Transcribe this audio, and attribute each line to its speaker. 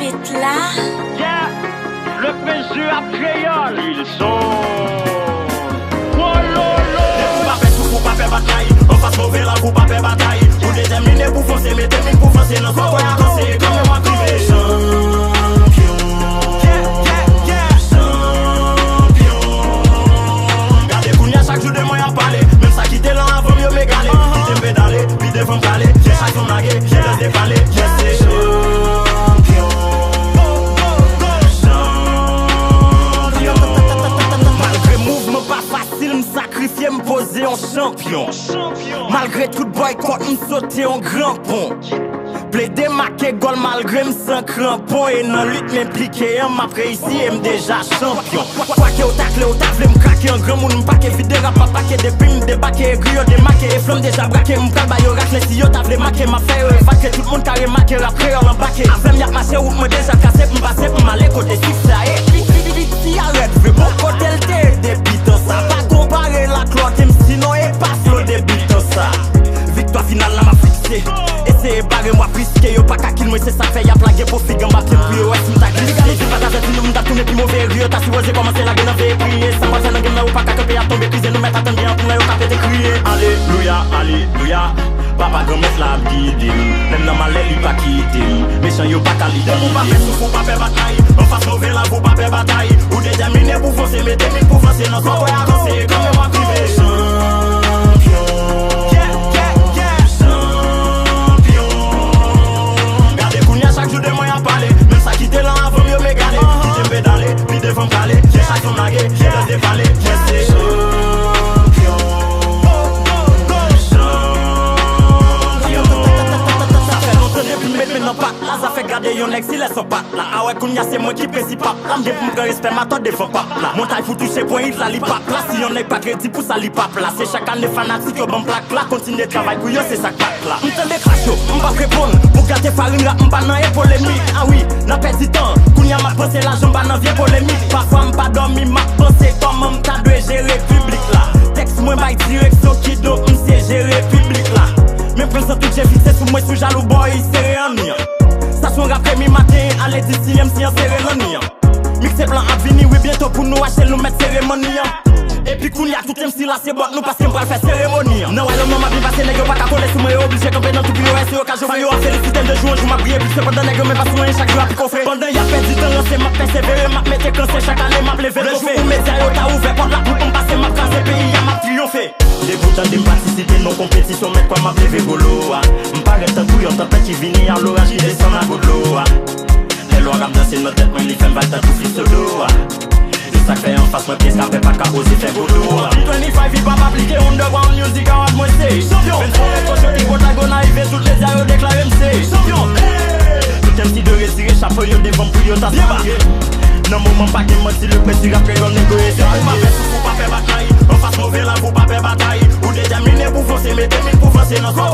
Speaker 1: beat là.
Speaker 2: Yeah, le péché à créole, ils sont.
Speaker 3: Vous pas faire tout, vous pas faire bataille. On fasse mauvais là, vous pas faire bataille. Vous déterminez pour foncer, mais termine pour foncer. Non, sans quoi avancer, comme moi privé. Champion. Gardez Kounia chaque jour de moi à parler. Même ça quitte là avant mieux m'égaler. Puis t'es pédalé, puis devant me caler. J'ai chaque son nagué, j'ai le décalé. J'ai champion. Malgré mouvement pas facile, m'sacrifier, m'poser en champion. Malgré tout boycott, m'sauter en grand pont. Plaider marqué goal malgré m'sans crampon. Et dans lutte m'impliqué, m'après ici et m'déja champion. Quoi que au tacle, m'craquer en grand monde, m'paquer vide rap, pas paquet depuis m'débaquer, griot démaqué, et flamme déjà braqué, m'cal bayo racle, si yo t'avle maqué, m'a fait évacuer, tout le monde carré maqué, rap créole embarqué. Avec m'y'a marché ou moi déjà cassé, m'passé, m'aller côté six ça et si arrête, veux bon côté le thé, débitant ça. Pas comparer la clotte, sinon et pas flow débitant ça. Victoire finale là m'a fixé. Essayez barrer moi prisqué, yo pas qu'à kill moi c'est ça fait y'a plagué pour figue en bas pied puis ouais si m'ta glissé. J'ai pas d'argent si nous m'ta tourné puis mauvais rio. T'as supposé commencer la gueule en veille prier. Sans moi c'est dans game là ou pas qu'à camper à tomber cuisiner nous mettre à tomber en pour là ou capé te crier. Alléluia, alléluia. Papa grand-mère la guide. Même dans ma lèvre lui pas quitter. Méchant yo pas qu'à l'idée. Vous pas faire tout, vous pas faire bataille. On fasse mauvais là, vous pas faire bataille. Vous déterminez pour foncer, mais termine pour foncer. Non, sans quoi avancer, comme moi privé. Champion. Chaque jour de moi à parler, même ça quitte là avant mieux m'égaler. Puis t'es pédalé, puis devant me caler. J'ai chaque son nagué, j'ai le décalé. J'ai champion. Ça fait longtemps depuis maintenant pas là. Ça fait garder yon ex, il laisse son patte là. Ah ouais, Kounia c'est moi qui principal. Là m'dé pour me respect ma toi devant pape là. Mon taille pour toucher point il la li pape là. Si yon ex pas crédit pour ça li pape là. C'est chaque année fanatique au bon plaque là. Continue de travail pour yon c'est ça patte là. M'tende crash yo, m'pa répondre. Gâté farine rap m'pas nan yé polémique. Ah oui, n'a perdu temps. Kounia m'a pensé la jambe nan vieux polémique. Parfois m'pas dormi m'a pensé comment m'ta dû gérer public là. Texte moi by direction qui do m'sait gérer public là. Même présent tout j'ai fixé sous moi sous jaloux boy c'est rien ni. Station rap mi matin à l'édition si en cérémonie. Mixé plan à venir oui bientôt pour nous acheter nous mettre cérémonie. Et puis Kounia tout aime si là c'est bon nous parce qu'on va faire cérémonie. Non ouais l'homme m'a bien passé nègre pas qu'à coller sous moi obligé camper dans tout bio c'est occasion failli à féliciter de jour je m'a brillé plus cependant nègre mais pas soin chaque jour à piquer fait. Pendant y'a perdu temps c'est m'a persévérer m'a mettre cancer chaque année m'a levé le jour où mes aïeux t'a ouvert porte la pour qu'on passe m'a casser pays y'a m'a triomphé. Les boutons de participer non compétition mais quoi m'a levé golo. M'paraît un couillon tempête qui vini à l'orage qui descend à godlo. Les lois rap danser notre tête mais les femmes va tout fils solo. Ça fait en face, moi pièce qu'à pas qu'à oser faire boulot. 25 il va m'appliquer underground music à moi c'est champion. 23 les cochons Potagon arrivé, toutes les aéros déclarent MC champion. Tout un petit de retirer chapeau yo devant pour yo t'as débarqué. Non moment pas qu'il menti le petit rap que l'on négocié. Vous pas faire tout, vous pas faire bataille. On fasse mauvais là, vous pas faire bataille. Vous déterminez pour foncer, mais termine pour foncer. Non, soit